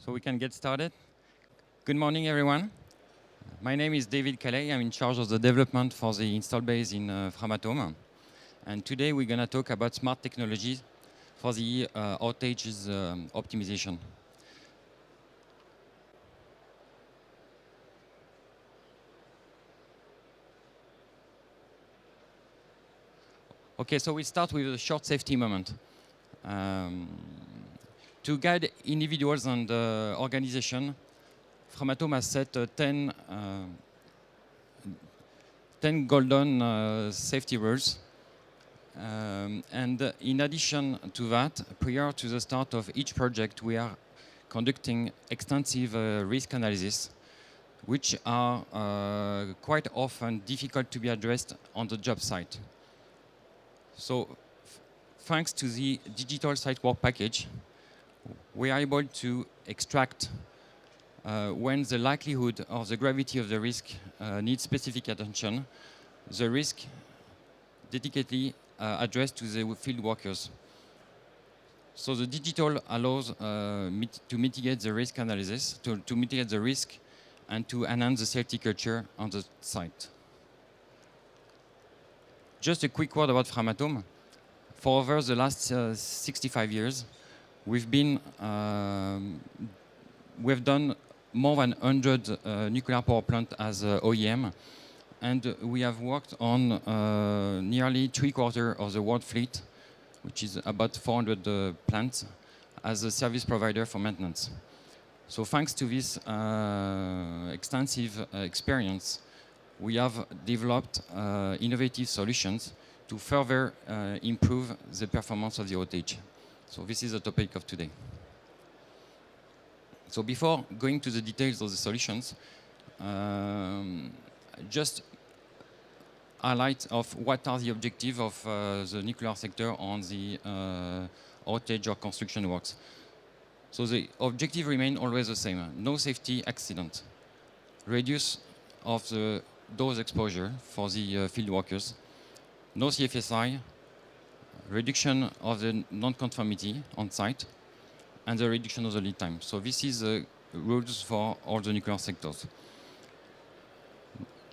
So we can get started. Good morning, everyone. My name is David Callet. I'm in charge of the development for the install base in Framatome. And today we're going to talk about smart technologies for the outages optimization. Okay, so we start with a short safety moment. To guide individuals and organizations, Framatome has set 10 golden safety rules. And in addition to that, prior to the start of each project, we are conducting extensive risk analysis, which are quite often difficult to be addressed on the job site. So thanks to the digital site work package, we are able to extract when the likelihood or the gravity of the risk needs specific attention, the risk dedicatedly addressed to the field workers. So the digital allows to mitigate the risk analysis, to mitigate the risk, and to enhance the safety culture on the site. Just a quick word about Framatome. For over the last 65 years, we've done more than 100 nuclear power plants as OEM, and we have worked on nearly 3/4 of the world fleet, which is about 400 plants, as a service provider for maintenance. So thanks to this extensive experience, we have developed innovative solutions to further improve the performance of the outage. So this is the topic of today. So before going to the details of the solutions, just highlight of what are the objectives of the nuclear sector on the outage or construction works. So the objective remain always the same: no safety accident, reduce of the dose exposure for the field workers, no CFSI, reduction of the non-conformity on site, and the reduction of the lead time. So this is the rules for all the nuclear sectors.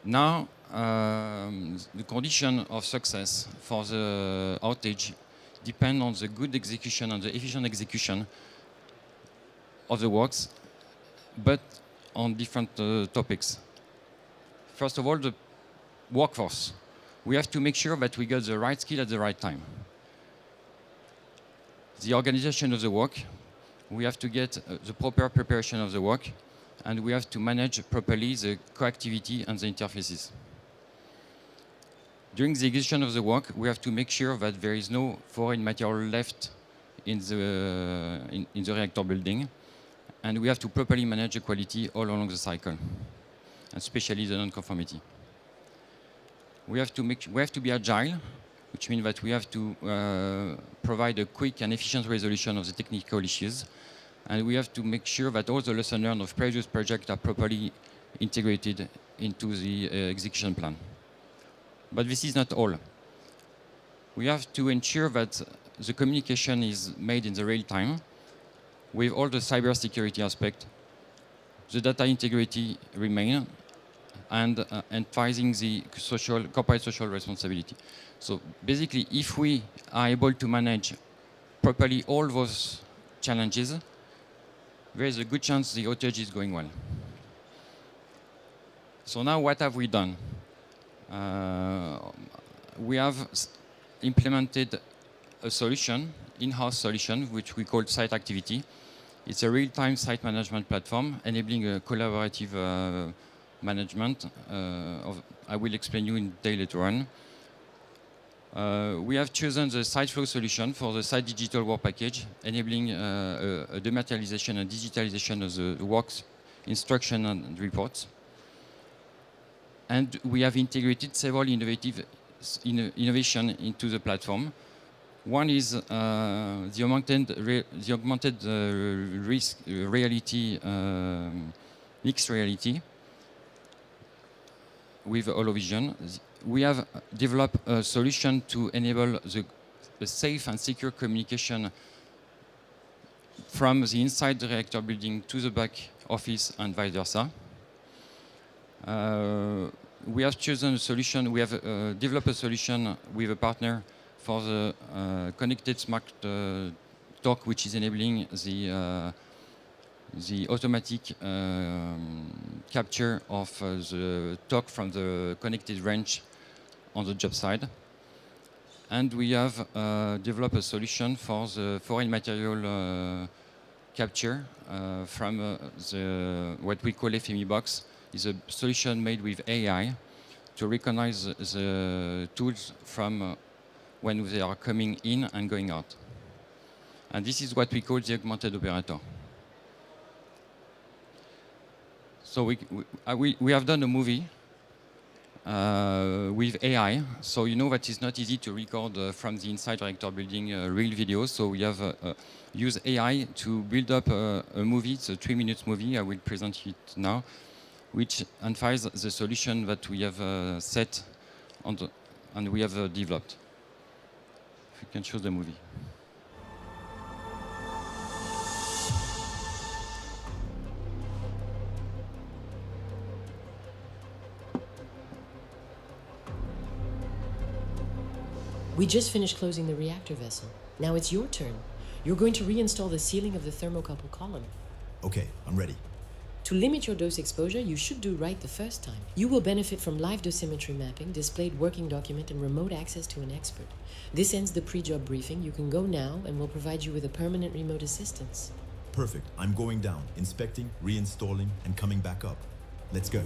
Now, the condition of success for the outage depend on the good execution and the efficient execution of the works, but on different topics. First of all, the workforce. We have to make sure that we get the right skill at the right time. The organization of the work, we have to get the proper preparation of the work, and we have to manage properly the coactivity and the interfaces. During the execution of the work, we have to make sure that there is no foreign material left in the reactor building, and we have to properly manage the quality all along the cycle, especially the non-conformity. We have to be agile, which means that we have to provide a quick and efficient resolution of the technical issues, and we have to make sure that all the lessons learned of previous projects are properly integrated into the execution plan. But this is not all. We have to ensure that the communication is made in the real time with all the cybersecurity aspects. The data integrity remain, and emphasizing the corporate social responsibility. So basically, if we are able to manage properly all those challenges, there is a good chance the outage is going well. So now what have we done? We have implemented a solution, in-house solution, which we call Site Activity. It's a real-time site management platform enabling a collaborative management. I will explain you in detail later on. We have chosen the site flow solution for the site digital work package, enabling a dematerialization and digitalization of the works instruction and reports. And we have integrated several innovation into the platform. One is the augmented risk reality, mixed reality with HoloVision. We have developed a solution to enable the safe and secure communication from the inside the reactor building to the back office and vice versa. We have chosen a solution, we have developed a solution with a partner for the connected smart dock, which is enabling the automatic capture of the torque from the connected wrench on the job side. And we have developed a solution for the foreign material capture from what we call FME box. Is a solution made with AI to recognize the tools from when they are coming in and going out. And this is what we call the augmented operator. So we have done a movie with AI. So you know that it's not easy to record from the inside reactor building real videos. So we have used AI to build up a movie. It's a 3-minute movie. I will present it now, which unveils the solution that we have set on and we have developed. If you can show the movie. We just finished closing the reactor vessel. Now it's your turn. You're going to reinstall the sealing of the thermocouple column. Okay, I'm ready. To limit your dose exposure, you should do right the first time. You will benefit from live dosimetry mapping, displayed working document, and remote access to an expert. This ends the pre-job briefing. You can go now, and we'll provide you with a permanent remote assistance. Perfect. I'm going down, inspecting, reinstalling, and coming back up. Let's go.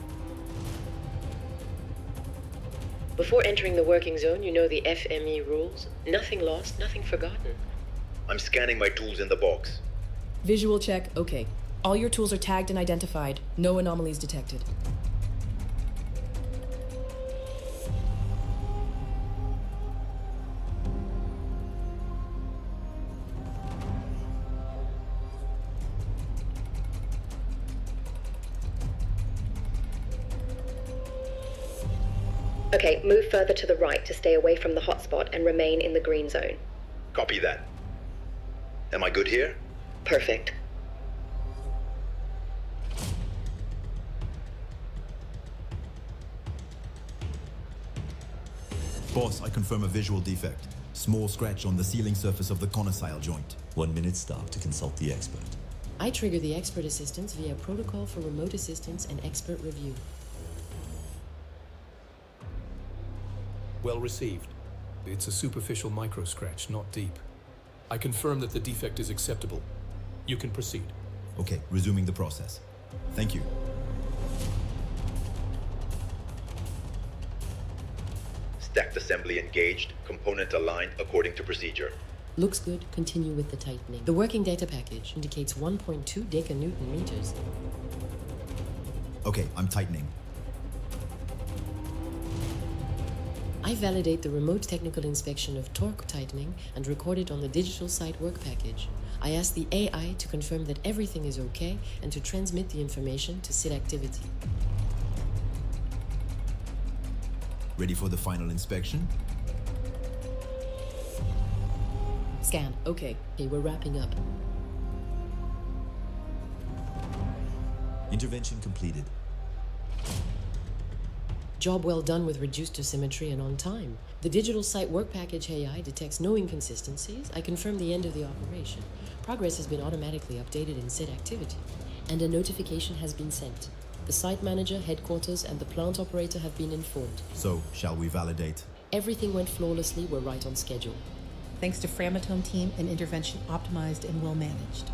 Before entering the working zone, you know the FME rules. Nothing lost, nothing forgotten. I'm scanning my tools in the box. Visual check, okay. All your tools are tagged and identified. No anomalies detected. Okay, move further to the right to stay away from the hotspot and remain in the green zone. Copy that. Am I good here? Perfect. Boss, I confirm a visual defect. Small scratch on the sealing surface of the conosile joint. 1 minute stop to consult the expert. I trigger the expert assistance via protocol for remote assistance and expert review. Well received. It's a superficial micro scratch, not deep. I confirm that the defect is acceptable. You can proceed. Okay, resuming the process. Thank you. Stacked assembly engaged, component aligned according to procedure. Looks good. Continue with the tightening. The working data package indicates 1.2 decanewton meters. Okay, I'm tightening. I validate the remote technical inspection of torque tightening and record it on the digital site work package. I ask the AI to confirm that everything is okay and to transmit the information to SIT activity. Ready for the final inspection? Scan, okay. Okay, we're wrapping up. Intervention completed. Job well done with reduced dosimetry and on time. The digital site work package AI detects no inconsistencies. I confirm the end of the operation. Progress has been automatically updated in SIT activity. And a notification has been sent. The site manager, headquarters, and the plant operator have been informed. So, shall we validate? Everything went flawlessly. We're right on schedule. Thanks to Framatome team, and intervention optimized and well managed.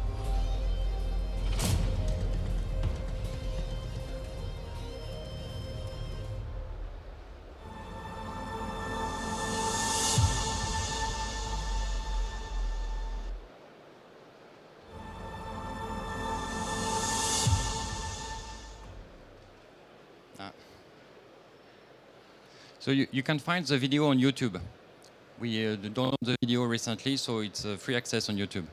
So you can find the video on YouTube. We downloaded the video recently, so it's free access on YouTube.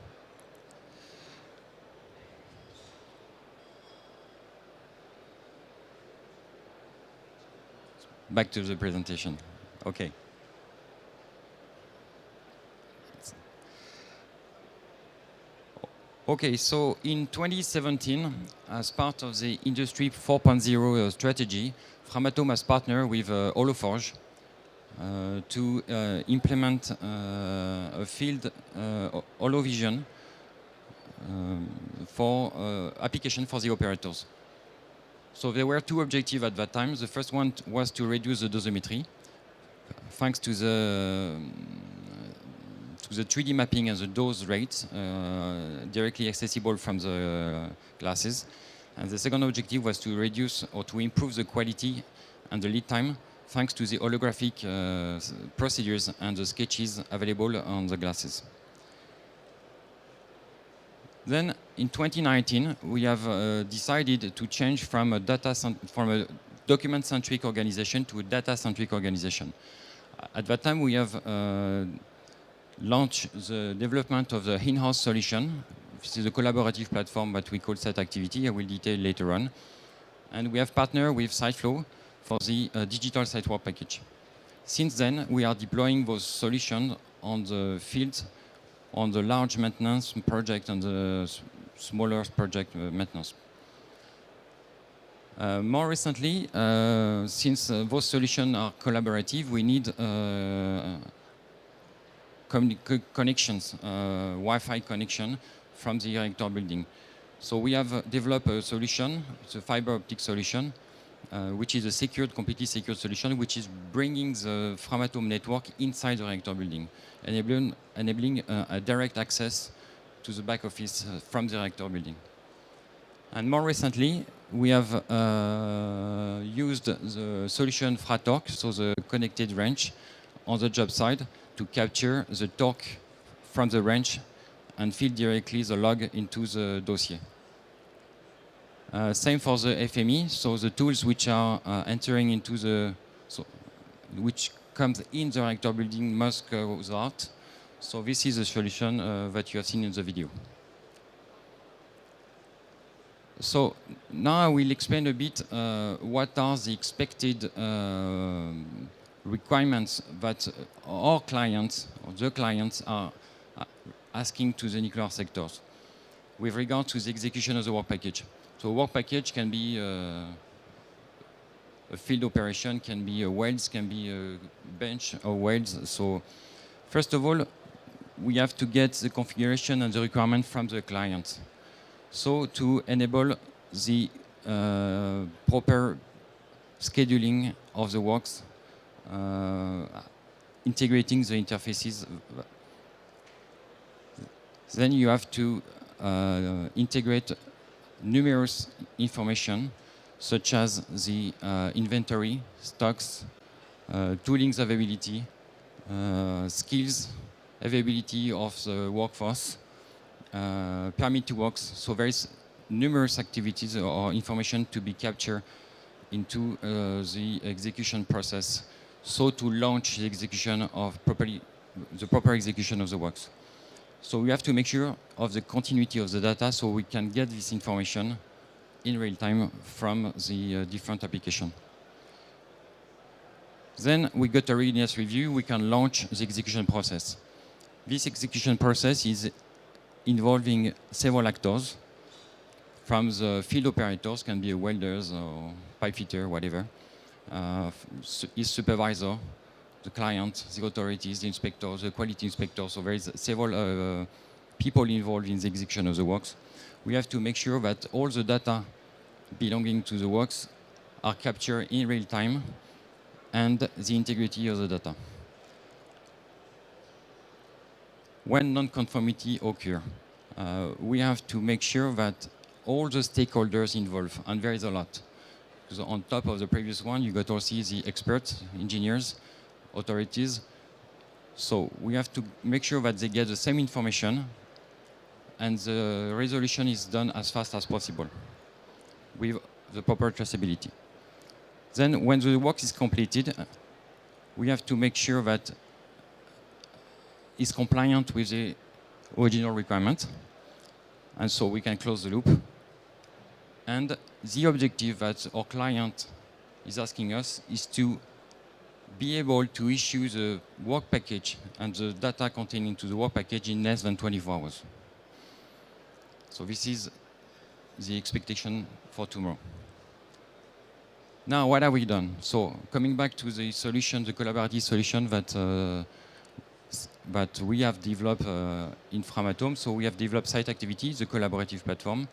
Back to the presentation. Okay. Okay, so in 2017, as part of the Industry 4.0 strategy, Framatome has partnered with Holoforge to implement a field holovision for application for the operators. So there were two objectives at that time. The first one was to reduce the dosimetry, thanks to the 3D mapping and the dose rates directly accessible from the glasses. And the second objective was to reduce or to improve the quality and the lead time thanks to the holographic procedures and the sketches available on the glasses. Then in 2019, we have decided to change from a document-centric organization to a data-centric organization. At that time, we have launched the development of the in-house solution. This is a collaborative platform that we call Set Activity. I will detail later on. And we have partnered with SiteFlow for the digital site work package. Since then, we are deploying those solutions on the field, on the large maintenance project and the smaller project maintenance. More recently, since those solutions are collaborative, we need connections, Wi-Fi connection from the reactor building. So we have developed a solution, it's a fiber optic solution, which is a secured, completely secured solution, which is bringing the Framatome network inside the reactor building, enabling a direct access to the back office from the reactor building. And more recently, we have used the solution Fratorque, so the connected wrench, on the job site to capture the torque from the wrench and feed directly the log into the dossier. Same for the FME, so the tools which are entering into the, which comes in the reactor building must go out. So this is the solution that you have seen in the video. So now I will explain a bit what are the expected requirements that our clients, or the clients, are asking to the nuclear sectors with regard to the execution of the work package. So a work package can be a field operation, can be a welds, can be a bench or welds. So first of all, we have to get the configuration and the requirement from the client. So to enable the proper scheduling of the works, integrating the interfaces. Then you have to integrate numerous information, such as the inventory, stocks, toolings availability, skills, availability of the workforce, permit to works. So there is numerous activities or information to be captured into the execution process, so to launch the execution of the proper execution of the works. So we have to make sure of the continuity of the data so we can get this information in real time from the different applications. Then we got a readiness review, we can launch the execution process. This execution process is involving several actors, from the field operators, can be welders or pipe fitter, whatever, his supervisor, the client, the authorities, the inspectors, the quality inspectors. So there is several people involved in the execution of the works. We have to make sure that all the data belonging to the works are captured in real time and the integrity of the data. When non-conformity occurs, we have to make sure that all the stakeholders involved, and there is a lot. So on top of the previous one, you got also the experts, engineers, authorities. So we have to make sure that they get the same information and the resolution is done as fast as possible with the proper traceability. Then when the work is completed, we have to make sure that it's compliant with the original requirement. And so we can close the loop. And the objective that our client is asking us is to be able to issue the work package and the data containing to the work package in less than 24 hours. So this is the expectation for tomorrow. Now, what have we done? So coming back to the solution, the collaborative solution that we have developed in Framatome. So we have developed Site Activity, the collaborative platform.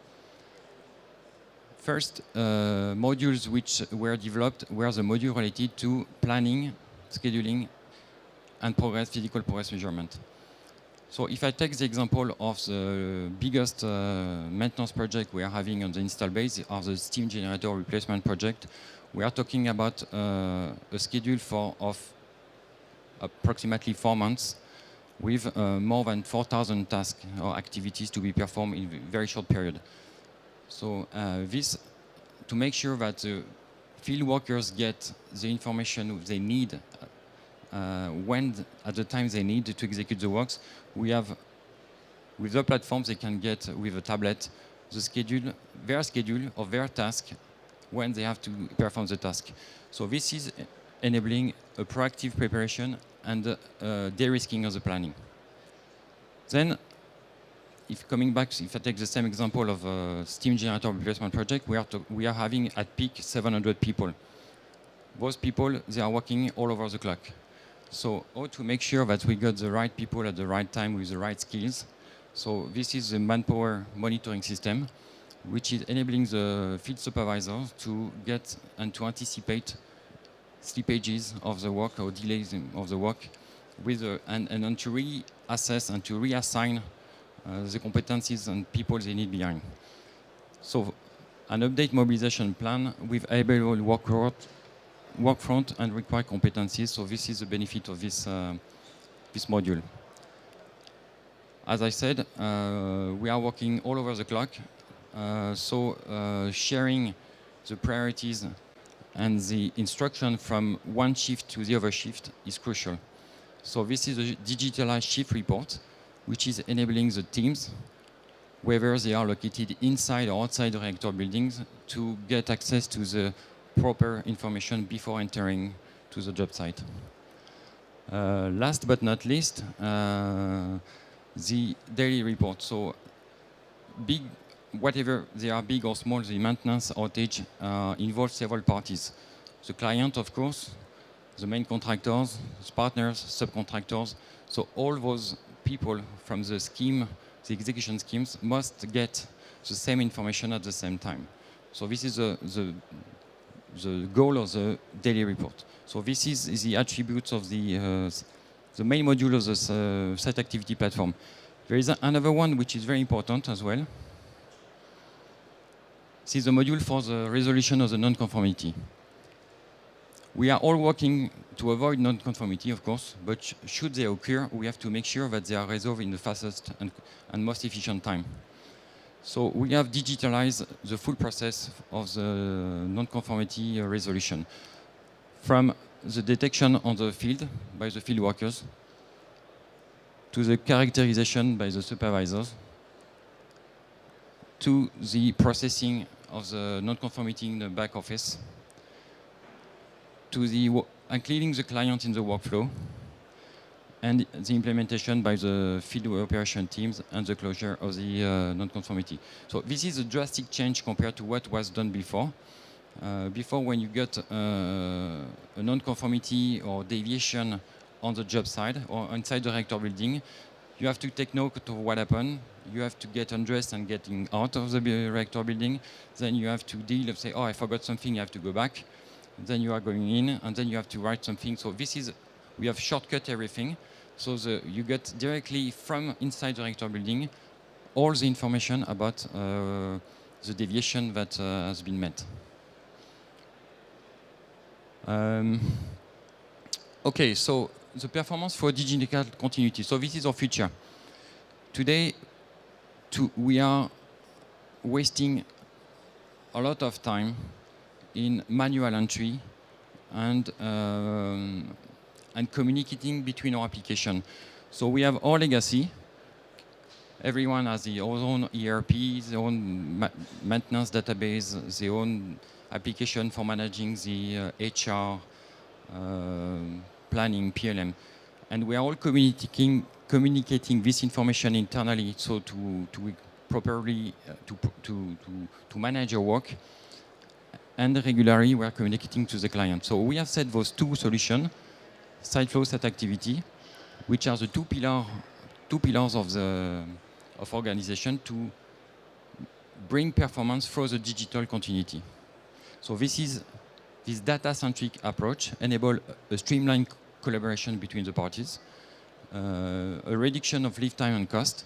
First, modules which were developed were the module related to planning, scheduling, and physical progress measurement. So if I take the example of the biggest maintenance project we are having on the install base, of the steam generator replacement project, we are talking about a schedule of approximately 4 months with more than 4,000 tasks or activities to be performed in a very short period. So this, to make sure that the field workers get the information they need at the time they need to execute the works, we have, with the platforms, they can get with a tablet their schedule of their task when they have to perform the task. So this is enabling a proactive preparation and de-risking of the planning. Then, if I take the same example of a steam generator replacement project, we are having at peak 700 people. Those people, they are working all over the clock. So how to make sure that we got the right people at the right time with the right skills. So this is the manpower monitoring system, which is enabling the field supervisors to get and to anticipate slippages of the work or delays of the work, and to reassess and to reassign the competencies and people they need behind. So an update mobilization plan with available work front and required competencies. So this is the benefit of this module. As I said, we are working all over the clock. Sharing the priorities and the instruction from one shift to the other shift is crucial. So this is a digitalized shift report, which is enabling the teams, whether they are located inside or outside the reactor buildings, to get access to the proper information before entering to the job site. Last but not least, the daily report. So whatever they are big or small, the maintenance outage involves several parties. The client, of course, the main contractors, the partners, subcontractors. So all those people from the scheme, the execution schemes, must get the same information at the same time. So this is the goal of the daily report. So this is the attributes of the main module of the site activity platform. There is another one which is very important as well. This is the module for the resolution of the non-conformity. We are all working to avoid non-conformity, of course, but should they occur, we have to make sure that they are resolved in the fastest and most efficient time. So we have digitalized the full process of the non-conformity resolution, from the detection on the field by the field workers, to the characterization by the supervisors, to the processing of the non-conformity in the back office, to including the client in the workflow, and the implementation by the field operation teams and the closure of the non-conformity. So this is a drastic change compared to what was done before. Before, when you got a non-conformity or deviation on the job site or inside the reactor building, you have to take note of what happened. You have to get undressed and getting out of the reactor building. Then you have to deal with, say, oh, I forgot something, you have to go back. Then you are going in, and then you have to write something. So we have shortcut everything. So you get directly from inside the reactor building all the information about the deviation that has been met. Okay, so the performance for digital continuity. So this is our future. Today, we are wasting a lot of time in manual entry and communicating between our application. So we have our legacy. Everyone has their own ERP, their own maintenance database, their own application for managing the HR, planning, PLM. And we are all communicating this information internally, so to properly to manage your work, and regularly we are communicating to the client. So we have set those two solutions, site flow, site activity, which are the two pillars of organization to bring performance through the digital continuity. So this data-centric approach enables a streamlined collaboration between the parties, a reduction of lead time and cost,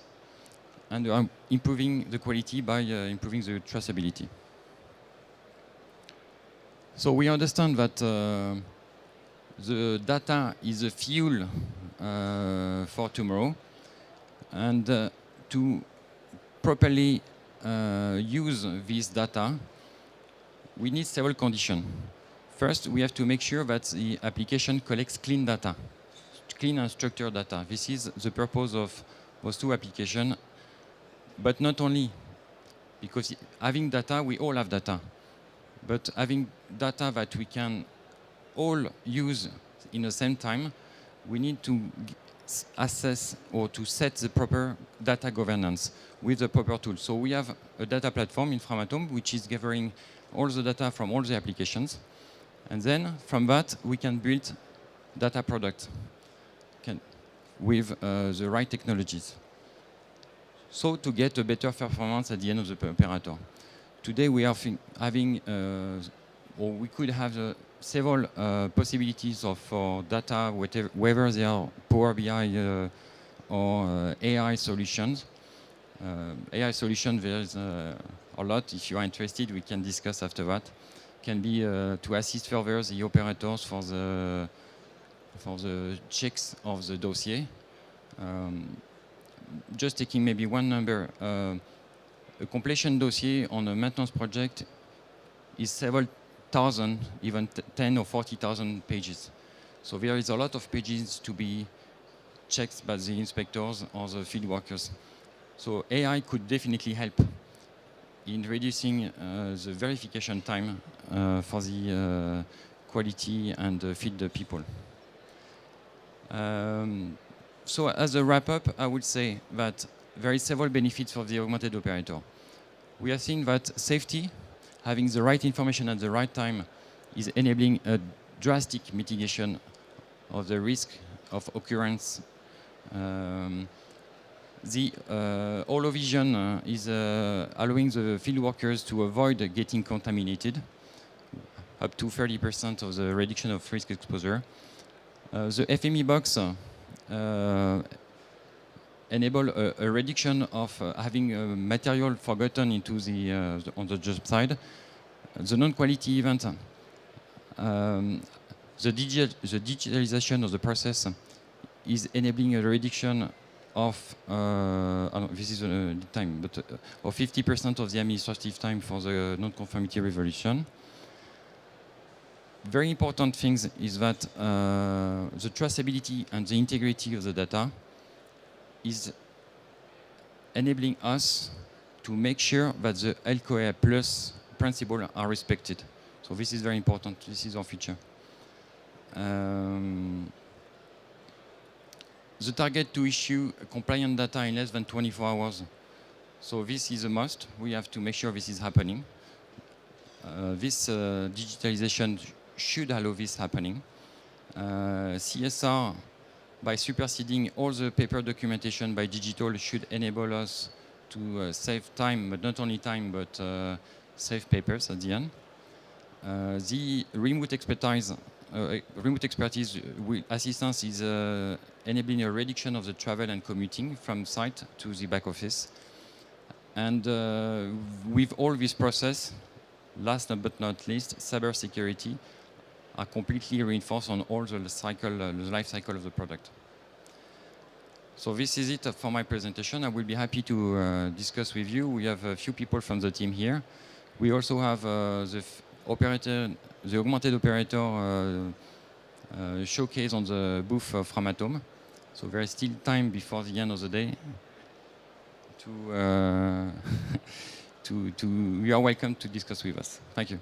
and improving the quality by improving the traceability. So we understand that the data is a fuel for tomorrow, and to properly use this data, we need several conditions. First, we have to make sure that the application collects clean data, clean and structured data. This is the purpose of those two applications, but not only, because having data, we all have data, but having data that we can all use in the same time, we need to assess or to set the proper data governance with the proper tools. So we have a data platform in Framatome, which is gathering all the data from all the applications. And then from that, we can build data products with the right technologies. So to get a better performance at the end of the operator. Today we are having, or we could have several possibilities for data, whether they are Power BI or AI solutions. AI solution, there's a lot. If you are interested, we can discuss after that. Can be to assist further the operators for the checks of the dossier. Just taking maybe one number, a completion dossier on a maintenance project is several thousand, even 10 or 40,000 pages. So there is a lot of pages to be checked by the inspectors or the field workers. So AI could definitely help in reducing the verification time for the quality and field people. So as a wrap-up, I would say that there is several benefits for the augmented operator. We have seen that safety, having the right information at the right time, is enabling a drastic mitigation of the risk of occurrence. The HoloVision is allowing the field workers to avoid getting contaminated, up to 30% of the reduction of risk exposure. The FME box enable a reduction of having material forgotten into on the job side. The non-quality event, the digitalization of the process is enabling a reduction of, this is the time, but of 50% of the administrative time for the non-conformity resolution. Very important things is that the traceability and the integrity of the data is enabling us to make sure that the LCOA plus principles are respected. So this is very important. This is our feature. The target to issue compliant data in less than 24 hours. So this is a must. We have to make sure this is happening. This digitalization should allow this happening. CSR, by superseding all the paper documentation by digital, should enable us to save time, but not only time, but save papers at the end. The remote expertise assistance is enabling a reduction of the travel and commuting from site to the back office. And with all this process, last but not least, cybersecurity are completely reinforced on all the life cycle of the product. So this is it for my presentation. I will be happy to discuss with you. We have a few people from the team here. We also have the augmented operator showcase on the booth of Framatome. So there is still time before the end of the day you are welcome to discuss with us. Thank you.